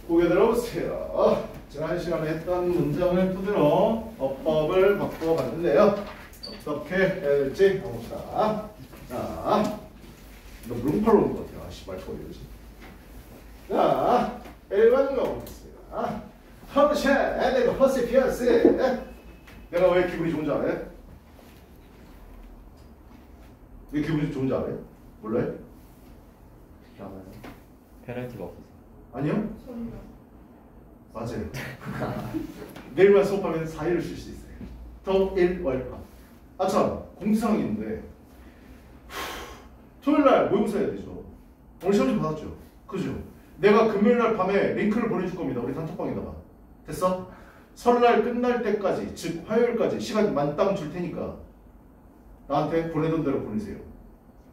고개 들어보세요. 지난 시간에 했던 문장을 토대로 어법을 바꿔 봤는데요. 어떻게 해야 될지 봅시다. 자, 너 물음표로 온 것 같아요. 아씨, 말투가 이러지. 자, 1번으로 가보겠습니다. 허브쉐, 에드그 허시피어스. 내가 왜 기분이 좋은지 알아요? 왜 기분이 좋은지 알아요? 몰라요? 페널티가 없어서. 아니요? 맞아요. 내일만 수업하면 4일을 쉴 수 있어요. 더1 월간. 아 참, 공지사항이 있는데 토요일날 모의고사 해야 되죠. 오늘 시험 좀 받았죠? 그죠? 내가 금요일날 밤에 링크를 보내줄 겁니다. 우리 단톡방에다가. 됐어? 설날 끝날 때까지, 즉 화요일까지 시간 만땅 줄 테니까 나한테 보내던 대로 보내세요.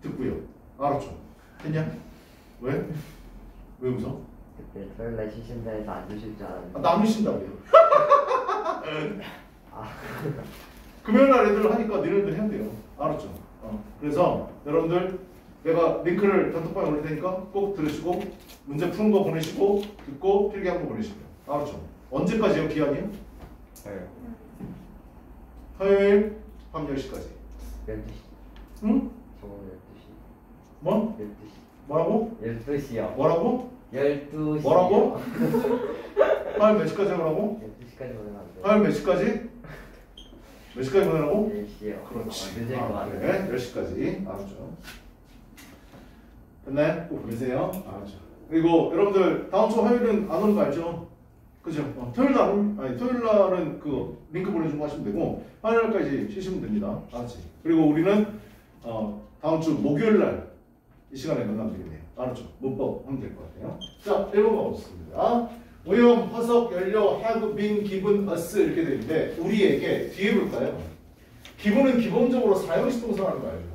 듣고요. 알았죠? 됐냐? 왜? 왜 웃어? 그때 토요일날 쉬신다 해서 안 주실 줄 알았는데. 남 쉬신다고요. 금요일날 애들 하니까 너희들 해야 돼요. 알았죠? 그래서 여러분들 내가 링크를 단톡방에 올릴 테니까 꼭 들으시고 문제 푸는 거 보내시고 듣고 필기한 거 보내시고요. 알았죠? 언제까지요? 기한이요? 화요일 밤 10시까지. 12시. 응? 저 12시. 뭐? 12시. 뭐라고? 12시요. 뭐라고? 12시. 뭐라고? 화요일 몇 시까지 하라고? 12시까지 보내면 안 돼요. 화요일 몇 시까지? 몇 시까지 보내라고? 10시요. 그렇지. 늦을 것 같아요. 그래. 10시까지. 알았죠. 됐나요? 꼭 보내세요. 알았죠. 그리고 여러분들 다음 주 화요일은 안 오는 거 알죠? 그죠? 토요일날은 그 링크 보내주고 하시면 되고 화요일까지 쉬시면 됩니다. 알았지? 그리고 우리는 다음 주 목요일날 이 시간에 만나면 되겠네요. 알았죠? 문법 하면 될 것 같아요. 자, 1번 가보겠습니다. 오염, 화석, 연료, have been given us 이렇게 되는데 우리에게 뒤에 볼까요? 기본은 기본적으로 사형식 동사라는 거 알죠?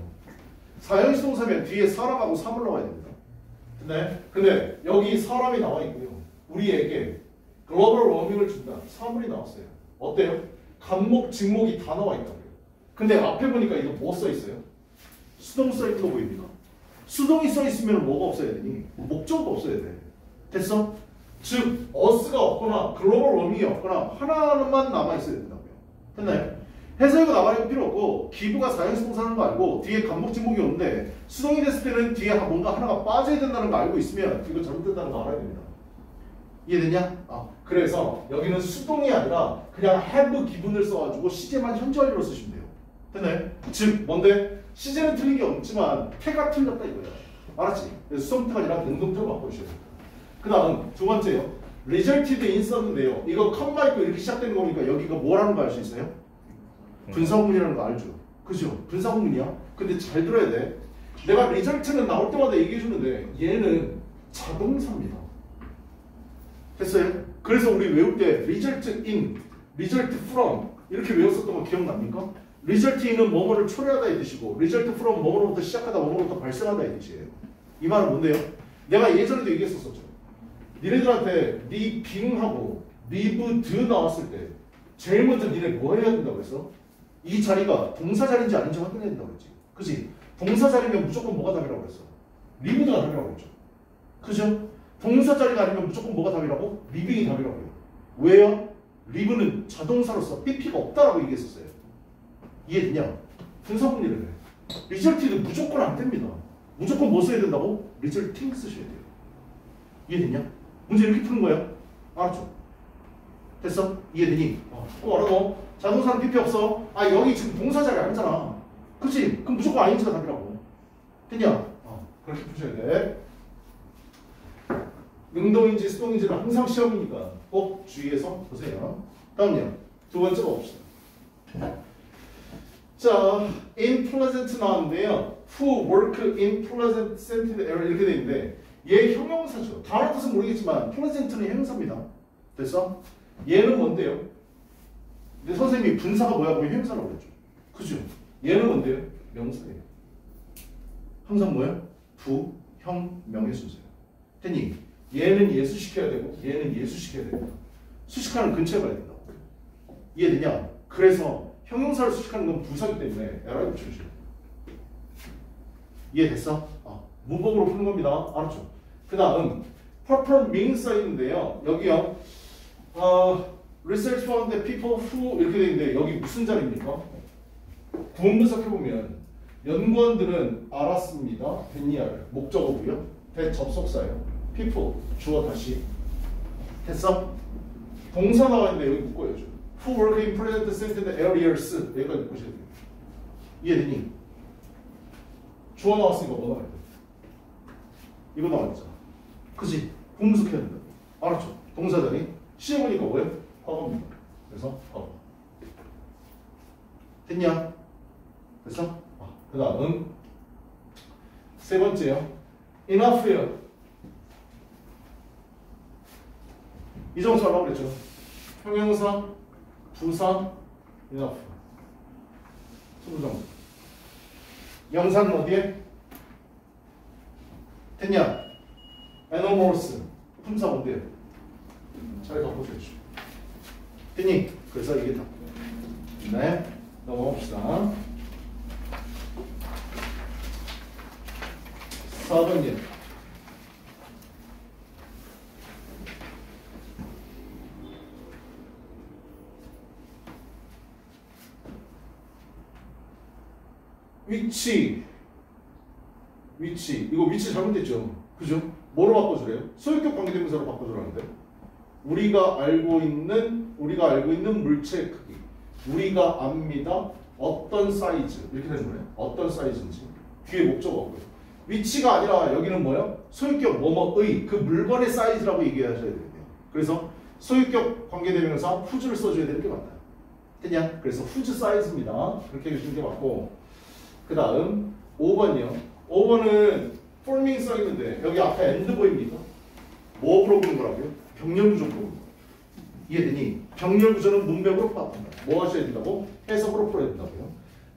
사형식 동사면 뒤에 사람하고 사물 나와야 됩니다. 근데 여기 사람이 나와 있고요. 우리에게 글로벌 워밍을 준다. 사물이 나왔어요. 어때요? 간목, 직목이 다 나와 있다고요. 근데 앞에 보니까 이거 뭐 써 있어요? 수동 써 있는 거 보입니까? 수동이 써 있으면 뭐가 없어야 되니? 목적어가 없어야 돼. 됐어? 즉, 어스가 없거나 글로벌 워밍이 없거나 하나만 남아 있어야 된다고요. 됐나요? 해석이고 나발이고 필요 없고 기부가 사형식 동사라는 거 알고 뒤에 간목, 직목이 오는데 수동이 됐을 때는 뒤에 뭔가 하나가 빠져야 된다는 거 알고 있으면 이거 잘못된다는 거 알아야 됩니다. 이해되냐? 그래서 여기는 수동이 아니라 그냥 have 기분을 써가지고 시제만 현재 완료로 쓰시면 돼요. 됐나요? 즉 뭔데? 시제는 틀린 게 없지만 태가 틀렸다 이거야. 알았지? 그래서 수동태가 아니라 능동태로 바꿔주셔야 돼요. 그 다음 두 번째요. resulted in 썼는데요. 이거 컴마 있고 이렇게 시작되는 거니까 여기가 뭐라는 거 알 수 있어요? 분사구문이라는 거 알죠? 그죠? 분사구문이야. 근데 잘 들어야 돼. 내가 result는 나올 때마다 얘기해 주는데 얘는 자동사입니다. 됐어요? 그래서 우리 외울 때 result in, result from 이렇게 외웠었던 거 기억납니까? result in은 뭐뭐를 초래하다의 뜻이고 result from 뭐뭐로부터 시작하다 뭐뭐로부터 발생하다의 뜻이에요. 이 말은 뭔데요? 내가 예전에도 얘기했었죠. 니네들한테 living하고 lived 나왔을 때 제일 먼저 니네 뭐 해야 된다고 했어? 이 자리가 동사 자리인지 아닌지 확인해야 된다고 했지. 그치? 동사 자리면 무조건 뭐가 답이라고 그랬어? lived가 답이라고 했죠. 그죠? 동사 자리가 아니면 무조건 뭐가 답이라고? living이 답이라고 해요. 왜요? live는 자동사로서 pp가 없다라고 얘기했었어요. 이해되냐? 분사구문이래. result는 무조건 안 됩니다. 무조건 뭐 써야 된다고? resulting 쓰셔야 돼요. 이해되냐? 문제 이렇게 푸는 거예요. 알았죠? 됐어? 이해되니? 꼭 알아둬. 자동사는 pp 없어. 여기 지금 동사 자리 아니잖아. 그치? 그럼 무조건 ing가 답이라고. 됐냐? 그렇게 푸셔야 돼. 능동인지 수동인지는 항상 시험이니까 꼭 주의해서 보세요. 다음요. 두 번째 봅시다. 자, unpleasant 나왔는데요. Who work in pleasant scented area 이렇게 돼 있는데 얘 형용사죠. 다른 뜻은 모르겠지만 pleasant는 형용사입니다. 됐어? 얘는 뭔데요? 근데 선생님이 분사가 뭐야? 그러면 형용사라고 그랬죠. 그죠? 얘는 뭔데요? 명사예요. 항상 뭐야? 부, 형, 명의 순서예요. 됐니? 얘는 예수시켜야 되고 얘는 예수시켜야 됩니다. 수식하는 근처에 가야 된다고. 이해되냐? 그래서 형용사를 수식하는 건 부사기 때문에 에러를 붙여주셔야 돼요. 이해됐어? 문법으로 푸는 겁니다. 알았죠? 그 다음 purple means 써 있는데요. 여기요. research found that people who 이렇게 돼 있는데 여기 무슨 자리입니까? 구문 분석해보면 연구원들은 알았습니다. 됐니야를 목적어고요. 대접속사예요. people 주어 다시 됐어? 동사 나와 있는데 여기 묶어야죠. Who work in present simple areas 여기까지 묶으셔야 돼요. 이해되니? 주어 나왔으니까 뭐 나와야 돼? 이거 나와있잖아. 그지? 분석해야 된다. 알았죠? 동사 자리 시험 보니까 뭐예요? 과거입니다. 그래서 과거. 됐냐? 됐어? 그 다음 세 번째요. enough예요. 이 정도 하려고 그랬죠. 형용사, 부사, enough. 수부정. 영사는 어디에? 됐냐? anomalous. 품사 뭔데요? 잘 바꿔줘야죠. 됐니? 그래서 이게 다. 네. 넘어갑시다. 4번이요. 위치. 이거 위치 잘못됐죠? 그죠? 뭐로 바꿔주래요? 소유격 관계대명사로 바꿔주라는데. 우리가 알고 있는 물체의 크기. 우리가 압니다. 어떤 사이즈. 이렇게 되는 거예요. 어떤 사이즈인지. 뒤에 목적어 없고요. 위치가 아니라 여기는 뭐예요? 소유격 뭐뭐의 그 물건의 사이즈라고 얘기하셔야 되는데요. 그래서 소유격 관계대명사 후즈를 써줘야 되는 게 맞나요? 됐냐? 그래서 후즈 사이즈입니다. 그렇게 해주시는 게 맞고 그 다음 5번이요. 5번은 forming 써 있는데 여기 앞에 and 보입니까? 뭐 물어보는 거라고요? 병렬구조 물어보는 거예요. 이해되니? 병렬구조는 문맥으로 바꾼다. 뭐 하셔야 된다고? 해석으로 풀어야 된다고요.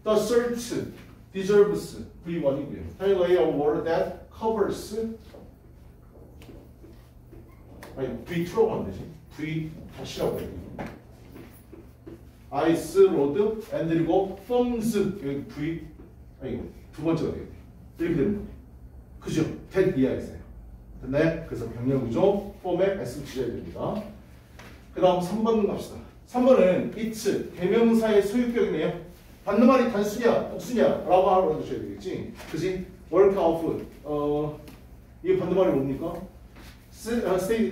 The search deserves V1이고요. Tell a word that covers 아니 V2라고 하면 되지. V 다시라고 해요. ice, road, and 그리고 thumbs 여기 V 아니 두 번째가 돼요. 이렇게 되는 거예요. 그죠? that 이하에 있어요. 됐나요? 그래서 병렬구조 포맷 S 붙여야 됩니다. 그 다음 3번 갑시다. 3번은 it's 대명사의 소유격이네요. 받는 말이 단수냐 복수냐 라고 알아두셔야 되겠지. 그지? work out 이게 받는 말이 뭡니까?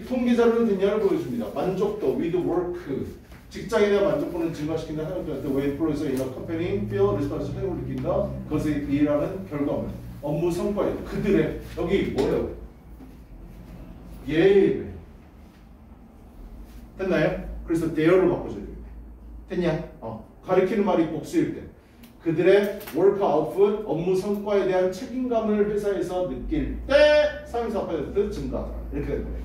통계자료는 됐냐를 보여줍니다. 만족도 with work 직장에 대한 만족도는 증가시킨다. The way employees in a company feel responsibility 느낀다. 그것의 일하는 결과물 업무 성과예요. 그들의 여기 뭐예요? 예 됐나요? 그래서 there로 바꿔줘야 됩니다. 됐냐? 가리키는 말이 복수일 때 그들의 work output 업무 성과에 대한 책임감을 회사에서 느낄 때 사용사 앞에서 증가하더라. 이렇게 되는 거예요.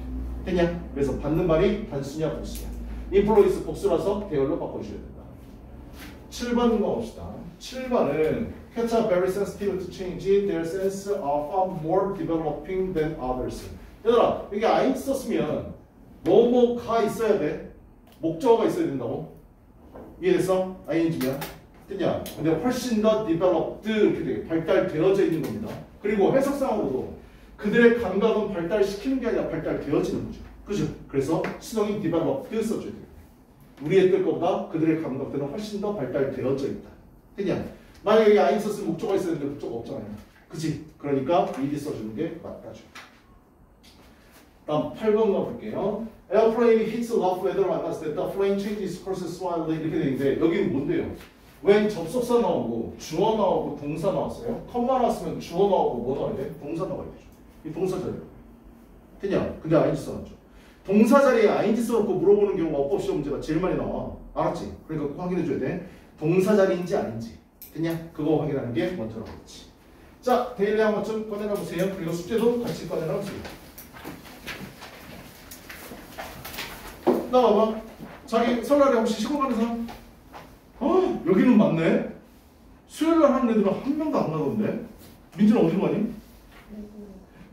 됐냐? 그래서 받는 말이 단수냐 복수냐. employees 복수라서 there로 바꿔주셔야 된다. 7번 가봅시다. 7번은 cats are very sensitive to change. Their sense are far more developing than others. 얘들아 여기 ing 썼으면 뭐뭐가 있어야 돼. 목적어가 있어야 된다고. 이해됐어? ing면 됐냐? 근데 훨씬 더 developed 이렇게 되게 발달되어져 있는 겁니다. 그리고 해석상으로도 그들의 감각은 발달시키는 게 아니라 발달되어지는 거죠. 그죠? 그래서 신형이 developed 써줘야 돼요. 우리의 뜻 것보다 그들의 감각들은 훨씬 더 발달되어져 있다. 됐냐? 만약에 여기 ing 썼으면 목적어가 있어야 되는데 목적어 없잖아요. 그치? 그러니까 ed 써주는 게 맞다죠. 다음 8번 가볼게요. Airplane hits rough weather 만났을 때 the plane changes course slightly 이렇게 되는데 여기는 뭔데요? when 접속사 나오고 주어 나오고 동사 나왔어요. 컴마 나왔으면 주어 나오고 뭐 나와야 돼? 동사 나와야 되죠. 이 동사 자리예요. 됐냐? 근데 ing 써놨죠. 동사 자리에 ing 써놓고 물어보는 경우가 어법 시험 문제가 제일 많이 나와. 알았지? 그러니까 꼭 확인해줘야 돼. 동사 자리인지 아닌지. 됐냐? 그거 확인하는 게 먼저라고 했지. 자, 데일리 한 번쯤 꺼내놔 보세요. 그리고 숙제도 같이 꺼내놔 보세요. 나와봐. 자기 설날에 혹시 시골 가는 사람? 여기는 맞네. 수요일날 하는 애들은 한 명도 안 가던데. 민준아 어디로 가니?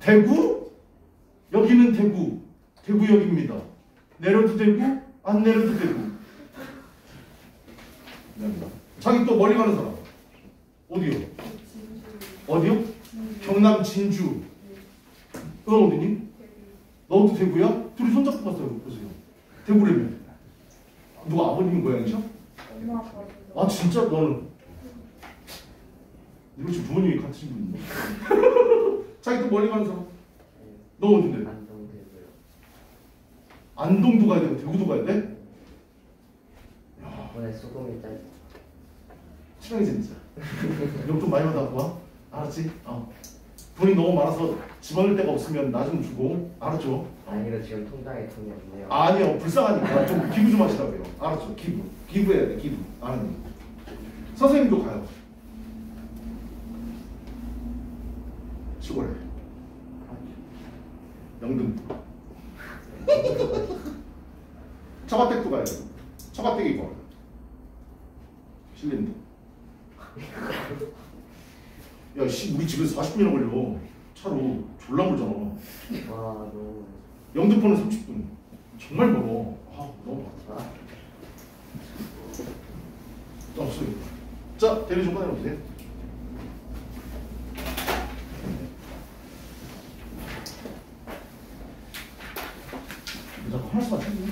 대구? 여기는 대구. 대구역입니다. 내려도 대구? 안 내려도 대구. 자기 또 멀리 가는 사람? 어디요? 어디요? 경남 진주. 너 어디니? 너도 대구야? 둘이 손잡고 봤어요. 보세요. 대구라며. 누가 아버님 고향이셔? 엄마 아빠. 아 진짜 너는? 이거 지금 부모님이 같으신 분인데. 자기 또 멀리 가는 사람? 너 어딘데? 안동 되고요. 안동도 가야 되고 대구도 가야 돼? 오늘 수공이 짧. 친하게 지내자. 용돈 많이 받아갖고 와. 알았지? 돈이 너무 많아서 집어넣을 데가 없으면 나 좀 주고. 알았죠? 아니요 지금 통장에 돈이 없네요. 아니요 불쌍하니까 좀 기부 좀 하시라고요. 알았죠? 기부해야 돼. 기부. 알았니? 선생님도 가요. 시골에 영등포 처가댁도 가야 돼. 처가댁이 거 신림도. 야 씨 우리 집에서 40분이나 걸려. 차로 졸라 멀잖아. 와 너무. 영등포는 30분. 정말 멀어. 너무 많다. 없어요. 자 대리 좀 꺼내놓으세요. 자꾸 하나씩만 찾네.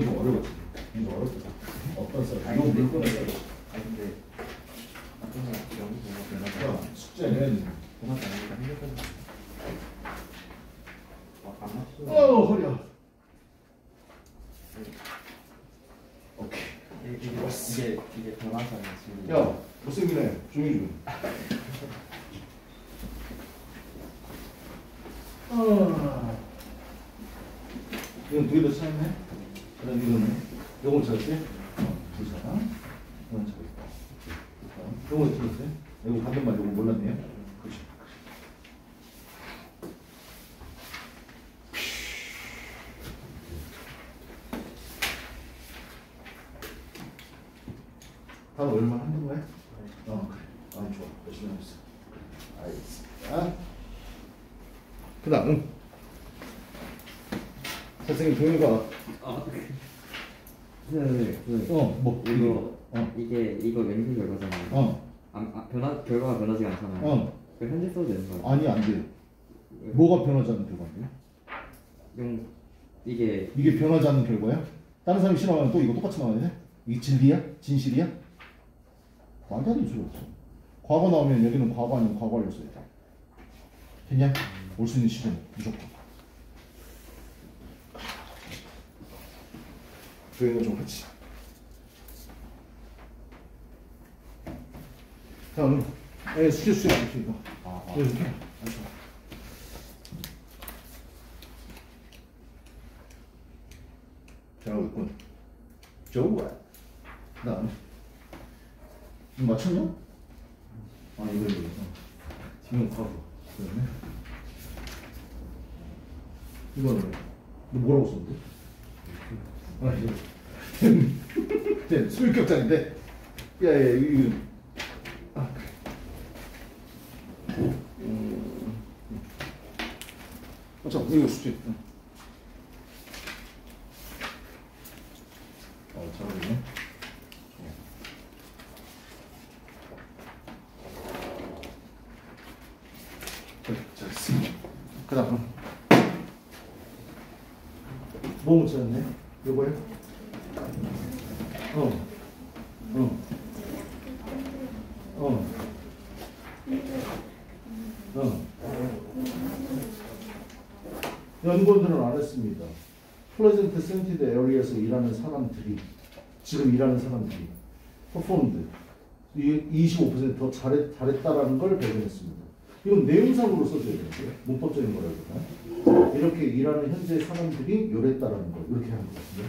이거 어려웠지. 이거 어렵다. 어떤 썰? 이거 물건을 썰. 아니 근데 나중에 영이 뭐가 변하지? 야 숙제는. 변하지 않으니까 힘들거든. 안 맞추는. 허리야. 오케이. 이게 변하지 않는 야 못생기네. 조용히 좀. 이건 두 개 더 찾았네. 그다음 이거는 요건 찾았지? 두잖아. 이건 찾았다. 요건 찾았어요? 이거 반대말 요거 몰랐네요. 그렇지. 다음 얼마 한두 거야? 그래. 좋아. 열심히 하고 있어. 알겠습니다. 그다음 선생님 동의가 뭐 이거 맹세 결과잖아요. 결과가 변하지 않잖아요. 그 현재 써도 되는 거예요? 아니 안 돼. 뭐가 변하지 않는 결과인데? 이게 변하지 않는 결과야? 다른 사람이 싫어하면 또 이거 똑같이 나와야 돼? 이게 진리야? 진실이야? 말도 안 되는 소리 없어. 과거 나오면 여기는 과거 아니면 과거를 써야 돼. 됐냐? 올 수 있는 시간 무조건. 조용히 좀 하지. 다음 수제 이거. 이렇게. 잘하고 있군. 좋아. 그다음 이거 맞췄냐? 이거. 지금 과거. 그러네. 이거는 너 뭐라고 썼는데? 이거 수익격자인데. 야야 이거. 자 이거 수직. 잘하네. 잘했습니다. 그다음 뭐 묻혔네? 요거요? 연구원들은 안 했습니다. 플레전트 센티드 에어리에서 일하는 사람들이 지금 일하는 사람들이 퍼포먼드 25% 더 잘했다라는 걸 발견했습니다. 이건 내용상으로 써줘야 되는데요. 문법적인 거라기보다 이렇게 일하는 현재 사람들이 요랬다라는 거 이렇게 하는 거거든요.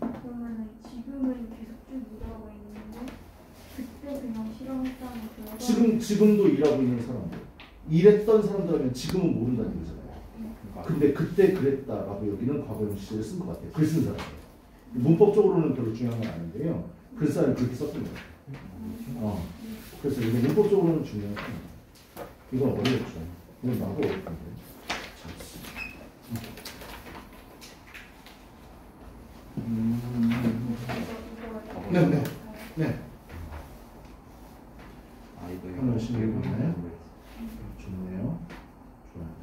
그러면 지금은 계속 쭉 일하고 있는데 그때 그냥 실험했다는 결과 지금도 일하고 있는 사람들 일했던 사람들하면 지금은 모른다는 얘기잖아요. 근데 그때 그랬다라고 여기는 과거형 시제를 쓴 것 같아요. 글 쓴 사람. 문법적으로는 별로 중요한 건 아닌데요. 글사를 그렇게 썼던 거예요. 그래서 이게 문법적으로는 중요하고 이건 어려웠죠. 이건 나도 어렵던데. 네. 이거 하나 열심히 해보네. 좋네요. 좋아요.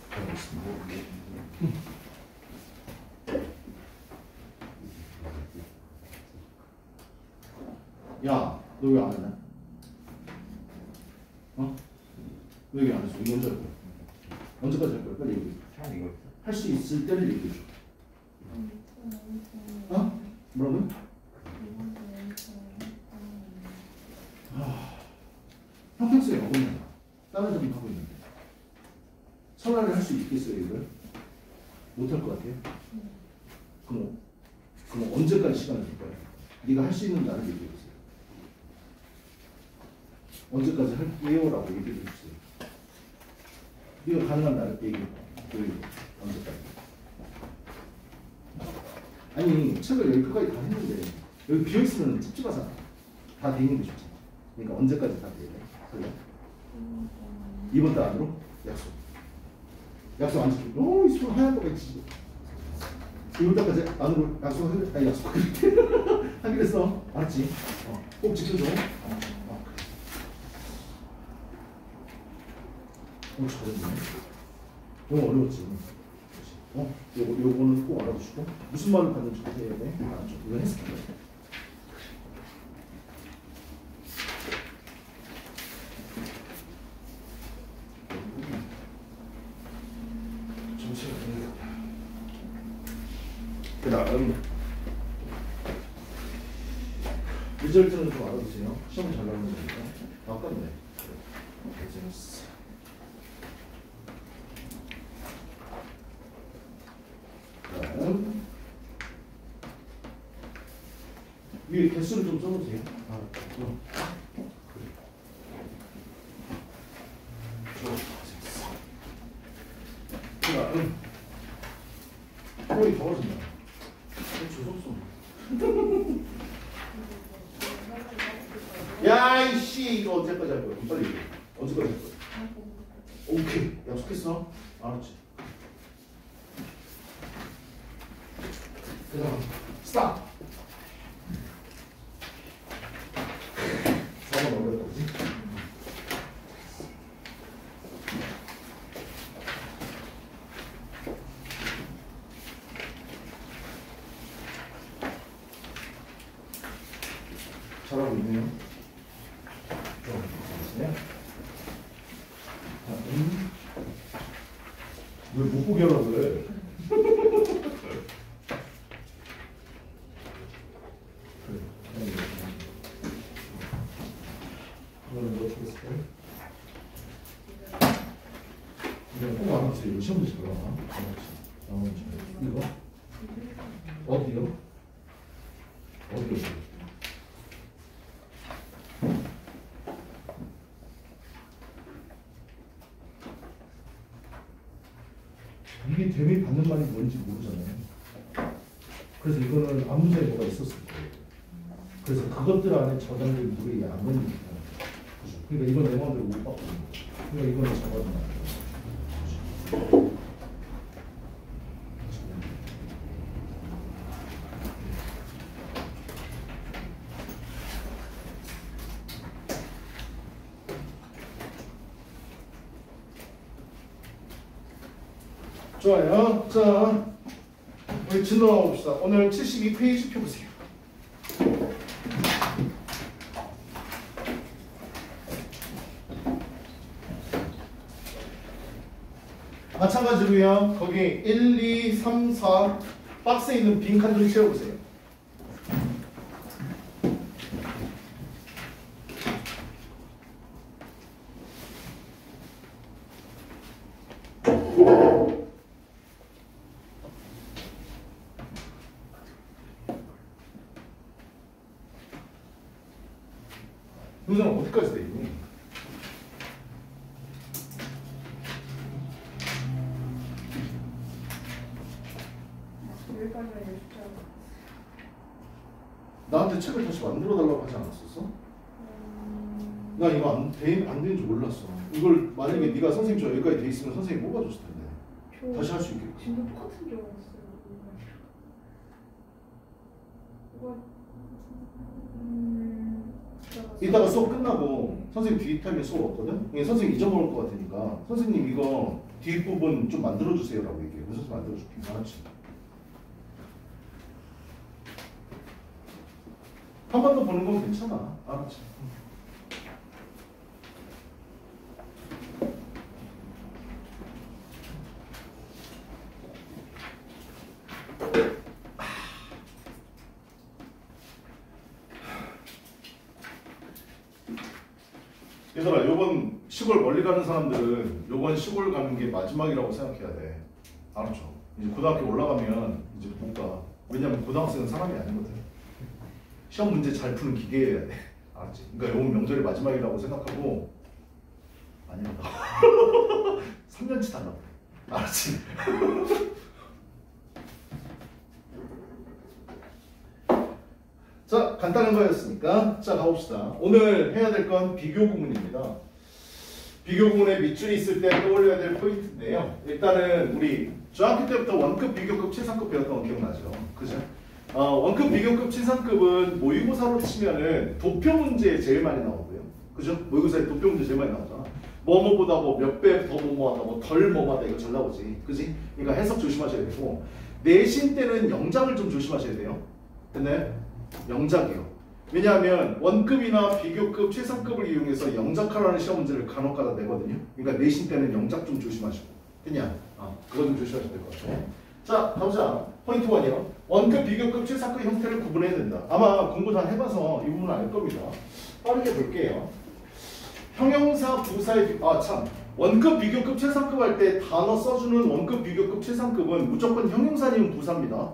잘하겠습니다. 야, 너 왜 안 했냐? 어? 왜 얘기 안 했어? 이거 언제 할 거야? 언제까지 할 거야? 빨리 얘기해. 할 수 있을 때를 얘기해 줘. 어? 뭐라고요? 평평성이 어긋나. 다른 점을 하고 있는데. 설화를 할 수 있겠어요, 이걸? 못할 것 같아요? 그럼 언제까지 시간을 줄 거야? 네가 할 수 있는 날을 얘기해 주세요. 언제까지 할게요라고 얘기해 주세요. 네가 가능한 날을 얘기해 줘. 언제까지? 아니, 책을 여기까지 다 했는데 여기 비어있으면 찝찝하잖아. 다 돼 있는 게 좋잖아. 그러니까 언제까지 다 돼야 돼? 설레? 이번 달 안으로? 약속. 약속 안 지키고 오, 이 손 하얀 거가 있지. 이번 달까지 안으로 약속을 아니 약속 하기로 했어. 알았지? 꼭 지켜줘. 잘했네. 너무 어려웠지. 요거는 꼭 알아두시고 무슨 말을 받는지 해야 돼. 알았죠? 이건 했을 거야. 그 다음 리절트는 좀 알아두세요. 시험 잘 나오는 거니까. 아깝네. 리절트. 다음 위에 개수를 좀 써보세요. 그 다음 꼬리 더워진다. 야, 이씨, 이거 언제까지 할 거야? 빨리 얘기해. 언제까지 할 거야? 오케이, 약속했어. 알았지? 그 다음, 스탑! 4번 어렵다, 그지? 잘하고 있네요. 왜 못 보게 하라고 그래? 이거는 뭐 어떻게 했을까요? 이거 꼭 알아보세요. 이거 시험도 잘 나와. 나오는 잘. 이거? 어디요? 어디요? 이게 대미 받는 말이 뭔지 모르잖아요. 그래서 이거는 아무 문제에 뭐가 있었을 거예요. 그래서 그것들 안에 저장된 물이 안 걸리니까. 그러니까 이건 내 마음대로 못 바꾸는 거예요. 그러니까 이거는 적어둔 거예요. 좋아요. 자, 우리 진도나 봅시다. 오늘 72페이지 펴보세요. 마찬가지로요. 거기 1, 2, 3, 4 박스에 있는 빈 칸 좀 채워보세요. 문제는 어디까지 돼 있니? 나한테 책을 다시 만들어 달라고 하지 않았었어? 나 이거 안 되는 줄 몰랐어. 이걸 만약에 네가 선생님 저 여기까지 돼 있으면 선생님 뽑아줬을 텐데 다시 할 수 있겠지. 지금 똑같은 줄 알았어요. 이거 제가 이따가 수업 끝나고 선생님 뒷타임에 수업 없거든? 예, 선생님 잊어먹을 것 같으니까 선생님 이거 뒷부분 좀 만들어주세요 라고 얘기해. 무슨 소리 만들어줄게. 알았지? 한 번 더 보는 건 괜찮아. 알았지? 얘들아, 요번 시골 멀리 가는 사람들은 요번 시골 가는 게 마지막이라고 생각해야 돼. 알았죠? 이제 고등학교 올라가면 이제 못 가. 왜냐면 고등학생은 사람이 아니거든. 시험 문제 잘 푸는 기계여야 돼. 알았지? 그러니까 요번 명절이 마지막이라고 생각하고 아니야. 3년치 달라고. 알았지? 자, 간단한 거였으니까 자, 가봅시다. 오늘 해야 될 건 비교 구문입니다. 비교 구문에 밑줄이 있을 때 떠올려야 될 포인트인데요. 일단은 우리 중학교 때부터 원급, 비교급, 최상급 배웠던 거 기억나죠? 그죠? 원급, 비교급, 최상급은 모의고사로 치면은 도표 문제 제일 많이 나오고요. 그죠? 모의고사에 도표 문제 제일 많이 나오잖아. 뭐뭐보다 뭐 몇 배 더 뭐뭐하다, 뭐 덜 뭐뭐하다 이거 잘 나오지. 그지? 그러니까 해석 조심하셔야 되고 내신 때는 영작을 좀 조심하셔야 돼요. 근데 영작이요. 왜냐하면 원급이나 비교급, 최상급을 이용해서 영작하라는 시험 문제를 간혹가다 내거든요. 그러니까 내신 때는 영작 좀 조심하시고. 됐냐? 그거 좀 조심하셔야 될 것 같아요. 자, 가보자. 포인트 1이요. 원급, 비교급, 최상급 형태를 구분해야 된다. 아마 공부 다 해봐서 이 부분은 알 겁니다. 빠르게 볼게요. 형용사, 부사의 원급, 비교급, 최상급 할 때 단어 써주는 원급, 비교급, 최상급은 무조건 형용사 아니면 부사입니다.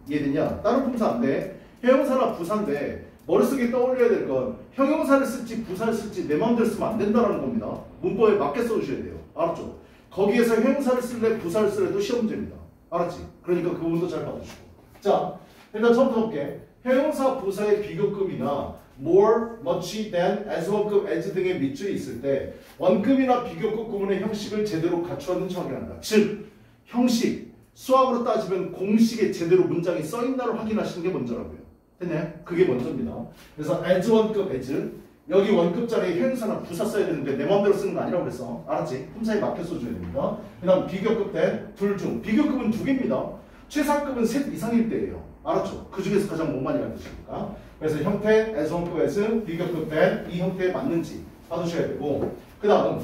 이해됐냐? 다른 품사 안 돼. 형용사나 부사인데 머릿속에 떠올려야 될 건 형용사를 쓸지 부사를 쓸지 내 마음대로 쓰면 안 된다는 겁니다. 문법에 맞게 써주셔야 돼요. 알았죠? 거기에서 형용사를 쓸래 부사를 쓸래도 시험 문제입니다. 알았지? 그러니까 그 부분도 잘 봐주시고. 자, 일단 처음부터 볼게. 형용사, 부사의 비교급이나 more, much, than, as 원급, as 등의 밑줄이 있을 때 원급이나 비교급 구문의 형식을 제대로 갖추었는지 확인한다. 즉, 형식, 수학으로 따지면 공식에 제대로 문장이 써있나를 확인하시는 게 먼저라고요. 됐네? 그게 먼저입니다. 그래서 as 원급, as 여기 원급 자리에 형용사나 부사 써야 되는데 내 마음대로 쓰는 거 아니라고 그랬어. 알았지? 품사에 맞게 써줘야 됩니다. 그 다음 비교급 때 둘 중. 비교급은 2개입니다. 최상급은 셋 이상일 때예요. 알았죠? 그 중에서 가장 못 많이 가르치니까. 그래서 형태, as 원급, as, 비교급 때 이 형태에 맞는지 봐두셔야 되고. 그 다음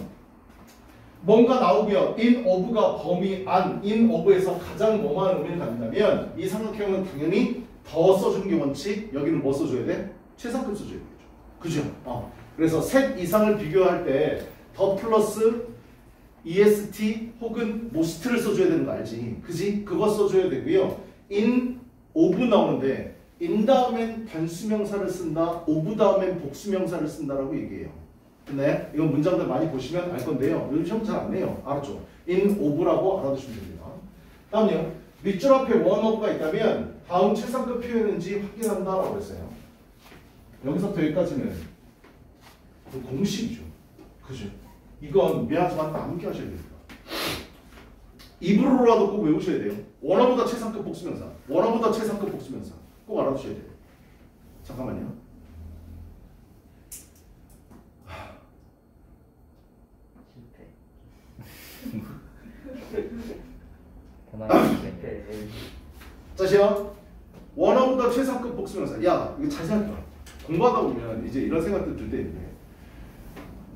뭔가 나오면 in of가 범위 안, in of에서 가장 뭐만 의미를 갖는다면 이 삼각형은 당연히 더 써주는 게 원칙. 여기는 뭐 써줘야 돼? 최상급 써줘야 되겠죠. 그죠? 그래서 셋 이상을 비교할 때 더 플러스 est 혹은 most를 써줘야 되는 거 알지? 그지? 그거 써줘야 되고요. in of 나오는데 in 다음엔 단수명사를 쓴다, of 다음엔 복수명사를 쓴다라고 얘기해요. 네, 이건 문장들 많이 보시면 알 건데요. 요즘 시험 잘 안 내요. 알았죠? in of라고 알아두시면 됩니다. 다음요. 밑줄 앞에 one of가 있다면 다음 최상급 표현인지 확인한다라고 했어요. 여기서부터 여기까지는 그 공식이죠. 그죠? 이건 미안하지만 암기 하셔야 됩니다. 입으로라도 꼭 외우셔야 돼요. 원어보다 최상급 복수명사, 원어보다 최상급 복수명사 꼭 알아두셔야 돼요. 잠깐만요. 자시요. 원어보다 최상급 복수명사. 야, 이거 잘 생각해봐. 공부하다 보면 이제 이런 생각들 들 때 있는데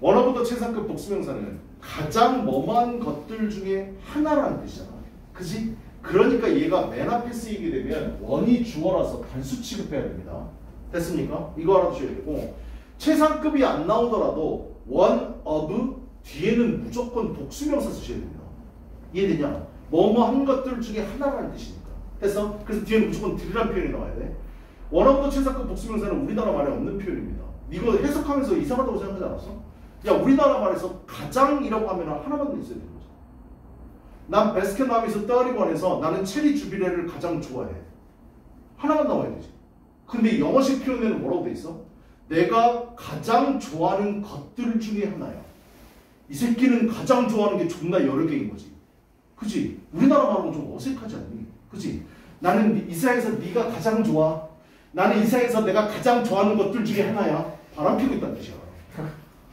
원어보다 최상급 복수명사는 가장 뭐만 것들 중에 하나라는 뜻이잖아. 그지? 그러니까 얘가 맨 앞에 쓰이게 되면 원이 주어라서 단수 취급해야 됩니다. 됐습니까? 이거 알아두셔야 되고 최상급이 안 나오더라도 one of 뒤에는 무조건 복수명사 쓰셔야 됩니다. 이해되냐? 뭐뭐 한 것들 중에 하나라는 뜻이니까. 됐어? 그래서 뒤에는 무조건 들이라는 표현이 나와야 돼. 원어보다 최상급 복수명사는 우리나라 말에 없는 표현입니다. 이거 해석하면서 이상하다고 생각하지 않았어? 야, 우리나라 말에서 가장이라고 하면 하나만 더 있어야 되는 거죠. 난 베스킨라빈스 31에서 나는 체리 주비레를 가장 좋아해. 하나만 나와야 되지. 근데 영어식 표현에는 뭐라고 돼 있어? 내가 가장 좋아하는 것들 중에 하나야. 이 새끼는 가장 좋아하는 게 존나 여러 개인 거지. 그지? 우리나라 말하고 좀 어색하지 않니? 그지? 나는 이 세상에서 네가 가장 좋아. 나는 이 세상에서 내가 가장 좋아하는 것들 중에 하나야. 바람피고 있다는 뜻이야.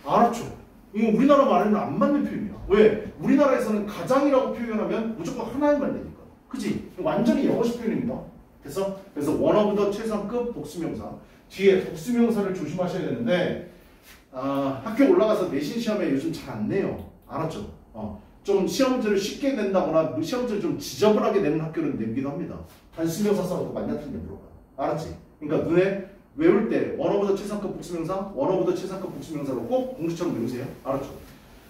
알았죠? 이거 우리나라 말에는 안 맞는 표현이야. 왜? 우리나라에서는 가장이라고 표현하면 무조건 하나에만 되니까. 그치? 완전히 영어식 표현입니다. 됐어? 그래서 one of the 최상급 복수명사. 뒤에 복수명사를 조심하셔야 되는데 학교 올라가서 내신 시험에 요즘 잘 안 내요. 알았죠? 좀 시험 문제를 쉽게 낸다거나 시험 문제를 좀 지저분하게 내는 학교는 내기도 합니다. 단수명사 써놓고 맞냐 틀냐 물어봐. 알았지? 그러니까 눈에 외울 때 one of the 최상급 복수명사, one of the 최상급 복수명사로 꼭 공주처럼 외우세요. 알았죠?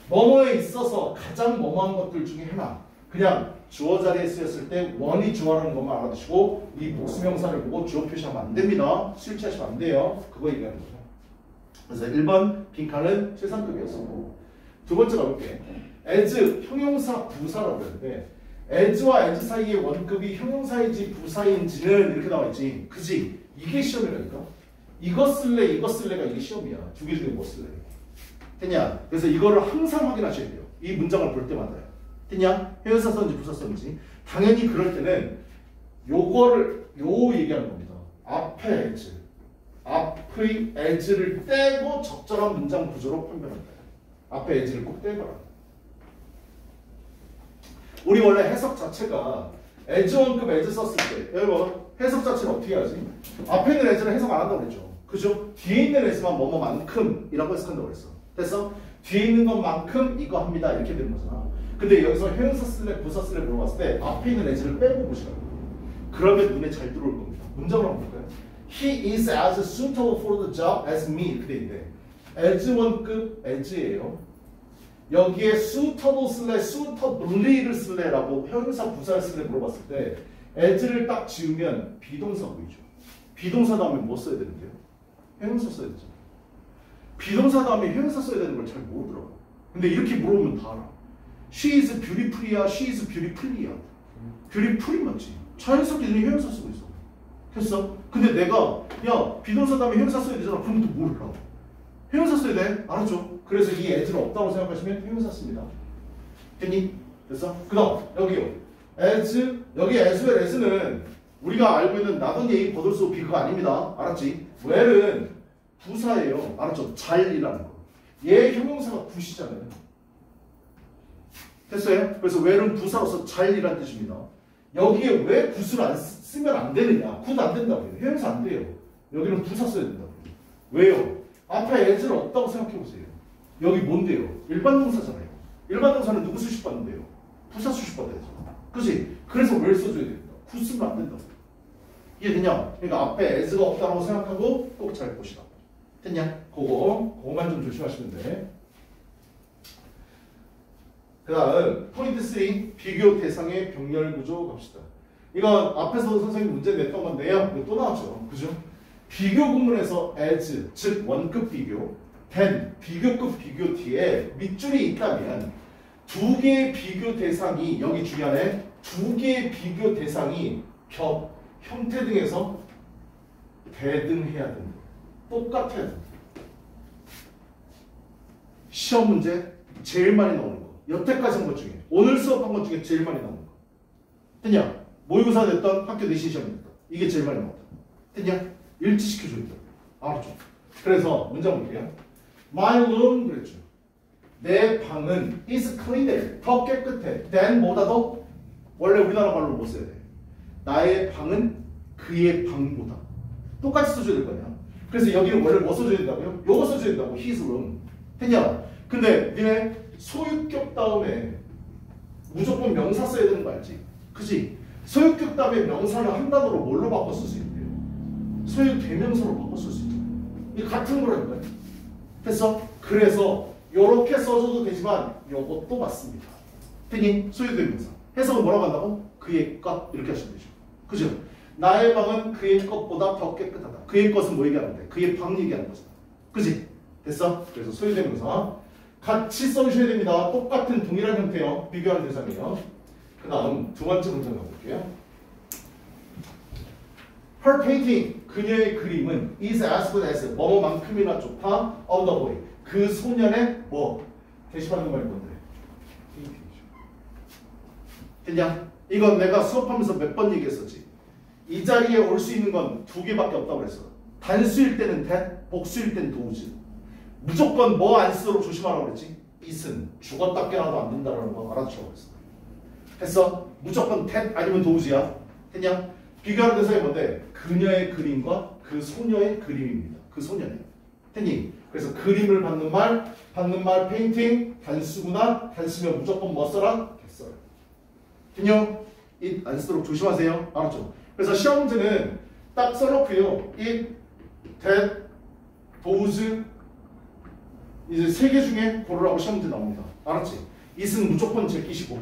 뭐뭐에 있어서 가장 뭐뭐한 것들 중에 하나. 그냥 주어 자리에 쓰였을 때 원이 주어라는 것만 알아두시고 이 복수명사를 보고 주어 표시하면 안 됩니다. 실체하시면 안 돼요. 그거 얘기하는 거죠. 그래서 1번 빈칸은 최상급이었었고 두 번째 가볼게. as 형용사 부사라고 했는데 as와 as 사이의 원급이 형용사인지 부사인지는 이렇게 나와 있지. 그지? 이게 시험이라니까. 이거 쓸래 이거 쓸래가 이게 시험이야. 두 개 중에 뭐 쓸래? 됐냐? 그래서 이거를 항상 확인하셔야 돼요. 이 문장을 볼 때마다요. 됐냐? 형용사 썼는지 부사 썼는지. 당연히 그럴 때는 요거를 얘기하는 겁니다. 앞에 as, 앞의 as를 떼고 적절한 문장 구조로 판별한다. 앞에 as를 꼭 떼봐라. 우리 원래 해석 자체가 as 원급 as 썼을 때 여러분 해석 자체는 어떻게 하지? 앞에 있는 as는 해석 안 한다고 그랬죠. 그죠? 뒤에 있는 as만 뭐뭐만큼이라고 해석한다고 그랬어. 됐어? 뒤에 있는 것만큼 이거 합니다. 이렇게 되는 거잖아. 근데 여기서 형용사 쓸래 부사 쓸래 물어봤을 때 앞에 있는 as를 빼고 보시라고. 그러면 눈에 잘 들어올 겁니다. 문장으로 한번 볼까요? He is as suitable for the job as me. 이렇게 돼 있는데 as 원급 as예요. 여기에 suitable 쓸래 suitably를 쓸래라고 형용사 부사를 쓸래 물어봤을 때 as를 딱 지우면 비동사 보이죠. 비동사 다음에 뭐 써야 되는데요? 형용사 써야 되죠. 비동사 다음에 형용사 써야 되는 걸 잘 모르더라고. 근데 이렇게 물어보면 다 알아. She is beautiful이야, she is beautiful이야. beautiful이 맞지. 자연스럽게 형용사 쓰고 있어. 됐어? 근데 내가 야 비동사 다음에 형용사 써야 되잖아. 그럼 또 뭘 하라고? 형용사 써야 돼. 알았죠? 그래서 이 as는 없다고 생각하시면 형용사 씁니다. 됐니? 됐어? 그 다음 여기요. as 여기 as와 as는 우리가 알고 있는 나던 예의 버들소 비그가 아닙니다. 알았지? where는 부사예요. 알았죠? 잘이라는 거. 얘 형용사가 굿이잖아요. 됐어요? 그래서 where는 부사로서 잘이라는 뜻입니다. 여기에 왜 굿을 안 쓰면 안 되느냐? 굿 안 된다고요. 형용사 안 돼요. 여기는 부사 써야 된다고요. 왜요? 앞에 as는 없다고 생각해 보세요. 여기 뭔데요? 일반 동사잖아요. 일반 동사는 누구 수식 받는데요? 부사 수식 받아야죠. 그치? 그래서 왜 써줘야 된다? 굿 쓰면 안 된다고. 이게 되냐? 그러니까 앞에 as가 없다고 생각하고 꼭 잘 보시라. 됐냐? 그거만 좀 조심하시면 돼. 그 다음 포인트 3 비교 대상의 병렬 구조 갑시다. 이건 앞에서도 선생님 문제 냈던 건데요. 이거 또 나왔죠. 그죠? 비교 구문에서 as 즉 원급 비교 then 비교급 비교 뒤에 밑줄이 있다면 두 개의 비교 대상이 여기 중요하네. 두 개의 비교 대상이 겹, 형태 등에서 대등해야 된다. 똑같아야 된다. 시험 문제 제일 많이 나오는 거. 여태까지 한 것 중에 오늘 수업한 것 중에 제일 많이 나오는 거. 됐냐? 모의고사 됐던 학교 내신 시험이 됐던 이게 제일 많이 나왔다. 됐냐? 일치시켜줘야 돼. 알았죠? 그래서 문장 볼게요. My room 그랬죠. 내 방은 is cleaner 더 깨끗해 than 보다 더 원래 우리나라 말로 뭐 써야 돼? 나의 방은 그의 방보다 똑같이 써줘야 될 거 아니야. 그래서 여기는 원래 뭐 써줘야 된다고요? 요거 써줘야 된다고. his room. 됐냐? 근데 니네 소유격 다음에 무조건 명사 써야 되는 거 알지? 그지? 소유격 다음에 명사를 한 단어로 뭘로 바꿔 쓸 수 있대요? 소유 대명사로 바꿔 쓸 수 있죠. 이게 같은 거라니까요. 됐어? 그래서 요렇게 써줘도 되지만 요것도 맞습니다. 됐니? 소유 대명사. 해석은 뭐라고 한다고? 그의 것 이렇게 하시면 되죠. 그죠? 나의 방은 그의 것보다 더 깨끗하다. 그의 것은 뭐 얘기하는데? 그의 방 얘기하는 거잖아. 그지? 됐어? 그래서 소유 대명사 같이 써주셔야 됩니다. 똑같은 동일한 형태요. 비교하는 대상이에요. 그 다음 두 번째 문장 가볼게요. Her painting, 그녀의 그림은 is as good as, 뭐뭐만큼이나 좋다. of the boy, 그 소년의 뭐? 대시하는 말이 뭔데? 됐냐? 이건 내가 수업하면서 몇 번 얘기했었지. 이 자리에 올 수 있는 건 두 개밖에 없다고 그랬어. 단수일 때는 that, 복수일 때는 those. 무조건 뭐 안 쓰도록 조심하라고 그랬지? it은 죽었다 깨나도 안 된다라는 거 알아두라고 그랬어. 했어? 무조건 that 아니면 those야. 했냐? 비교하는 대상이 뭔데? 그녀의 그림과 그 소녀의 그림입니다. 그 소녀네. 했니? 그래서 그림을 받는 말 페인팅, 단수구나. 단수면 무조건 뭐 써라? get 써라. 했냐? it 안 쓰도록 조심하세요. 알았죠? 그래서 시험 문제는 딱 써놓고요. it, that, those 이제 세 개 중에 고르라고 시험 문제 나옵니다. 알았지? it은 무조건 제끼시고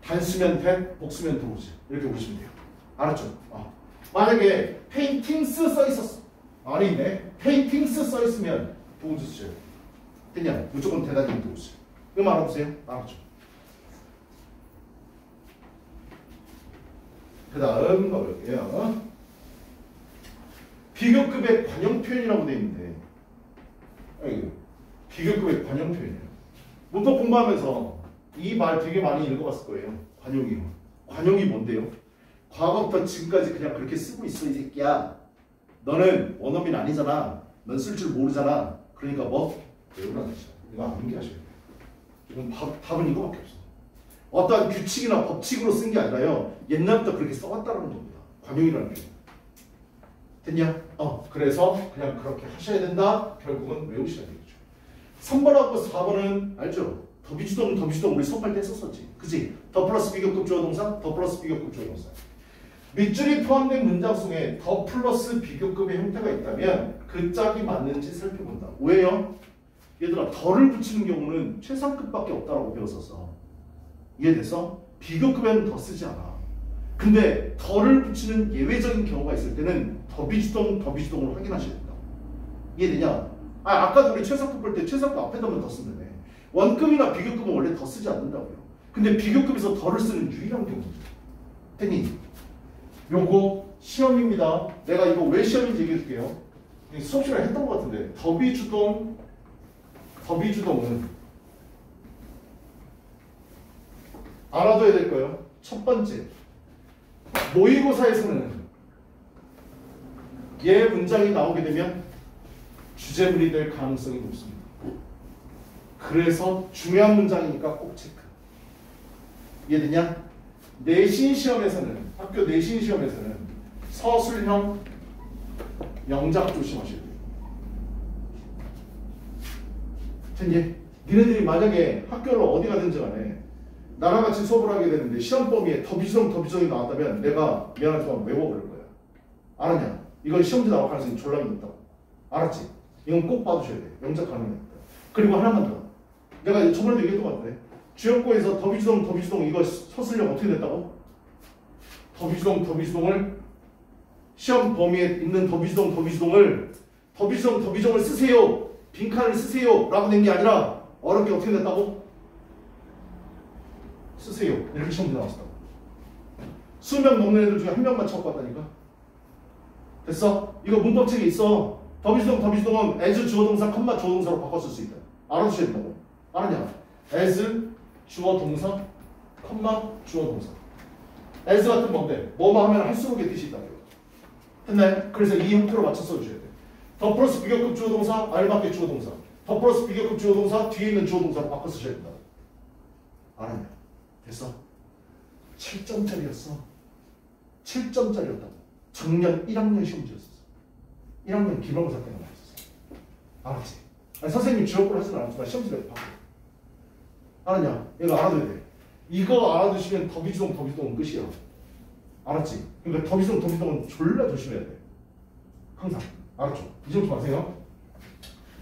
단수면 that, 복수면 those 이렇게 보시면 돼요. 알았죠? 만약에 paintings 써 있었어. 안에 있네. paintings 써 있으면 those 쓰셔야 돼. 됐냐? 무조건 대단히 those. 이거 알아보세요. 알았죠? 그 다음 가볼게요. 비교급의 관용 표현이라고 되어 있는데 비교급의 관용 표현이에요. 문법 공부하면서 이 말 되게 많이 읽어봤을 거예요. 관용이요. 관용이 뭔데요? 과거부터 지금까지 그냥 그렇게 쓰고 있어 이 새끼야. 너는 원어민 아니잖아. 넌 쓸 줄 모르잖아. 그러니까 뭐? 외우라는 뜻이야. 이거 안 암기하셔야 돼요. 이건 답은 이거밖에 없어. 어떠한 규칙이나 법칙으로 쓴 게 아니라요. 옛날부터 그렇게 써왔다는 겁니다. 관용이라는 표현. 됐냐? 그래서 그냥 그렇게 하셔야 된다. 결국은 외우셔야 되겠죠. 3번하고 4번은 알죠? 더비주동 우리 수업할 때 썼었지. 그치? 더 플러스 비교급 주어 동사, 더 플러스 비교급 주어 동사. 밑줄이 포함된 문장 속에 더 플러스 비교급의 형태가 있다면 그 짝이 맞는지 살펴본다. 왜요? 얘들아 더를 붙이는 경우는 최상급밖에 없다라고 배웠었어. 이해됐어? 비교급에는 더 쓰지 않아. 근데 더를 붙이는 예외적인 경우가 있을 때는 더비주동을 확인하셔야 된다. 이해되냐? 아까도 우리 최상급 볼 때 최상급 앞에다 더 쓴다며. 원급이나 비교급은 원래 더 쓰지 않는다고요. 근데 비교급에서 더를 쓰는 유일한 경우죠. 됐니? 요거 시험입니다. 내가 이거 왜 시험인지 얘기해 줄게요. 수업 시간에 했던 것 같은데 더비주동은 알아둬야 될 거예요. 첫 번째, 모의고사에서는 얘 문장이 나오게 되면 주제문이 될 가능성이 높습니다. 그래서 중요한 문장이니까 꼭 체크. 이해되냐? 내신 시험에서는, 학교 내신 시험에서는 서술형 영작 조심하셔야 돼요. 됐니? 니네들이 만약에 학교를 어디 가든지 간에 나랑 같이 수업을 하게 되는데 시험 범위에 더비주동이 나왔다면 내가 미안하지만 외워버릴 거야. 알았냐? 이건 시험지 나올 가능성이 졸라 높다고. 알았지? 이건 꼭 봐주셔야 돼. 영작 가능성이 있다. 그리고 하나만 더. 내가 저번에도 얘기했던 것 같은데 주역고에서 더비주동 이거 서술형 어떻게 됐다고? 더비주동을 시험 범위에 있는 더비주동을 쓰세요. 빈칸을 쓰세요. 라고 된 게 아니라 어렵게 어떻게 됐다고? 쓰세요. 이렇게 시험지 나왔다고. 수명 넘는 애들 중에 한 명만 쳐봤다니까. 됐어? 이거 문법책에 있어. 더비주동은 as 주어동사, 컴마 주어동사로 바꿔 쓸 수 있다. 알아두셔야 된다고. 알았냐? as 주어동사, 컴마 주어동사. as 같은 뭔데? 뭐만 하면 할수록의 뜻이 있다고요. 됐나요? 그래서 이 형태로 맞춰 써주셔야 돼. 더 플러스 비교급 주어동사, 알맞게 주어동사. 더 플러스 비교급 주어동사, 뒤에 있는 주어동사로 바꿔 쓰셔야 된다. 알았냐? 됐어? 7점짜리였어. 7점짜리였다고. 작년 1학년 시험지였어. 1학년 기말고사 때가 나왔었어. 알았지? 아니, 선생님 주역으로 하지는 않았지만 시험지를 바꿔. 알았냐? 이거 알아둬야 돼. 이거 알아두시면 더비주동은 끝이야. 알았지? 그러니까 더비주동은 졸라 조심해야 돼. 항상. 알았죠? 잊어먹지 마세요.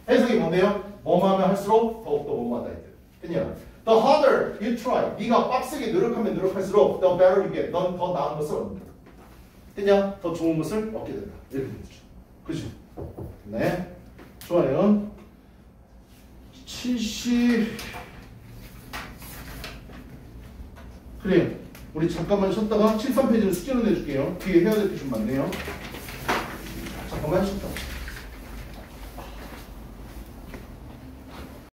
해석이 뭔데요? 뭐만 하면 할수록 더욱더 뭐만 하다. 됐냐? The harder you try. 네가 빡세게 노력하면 노력할수록 the better you get. 넌 더 나은 것을 얻는다. 됐냐? 더 좋은 것을 얻게 된다. 이렇게 되죠. 그죠? 네. 좋아요. 70. 그래요. 우리 잠깐만 쉬었다가 73페이지는 숙제로 내줄게요. 뒤에 해야 될 게 좀 많네요. 잠깐만 쉬었다.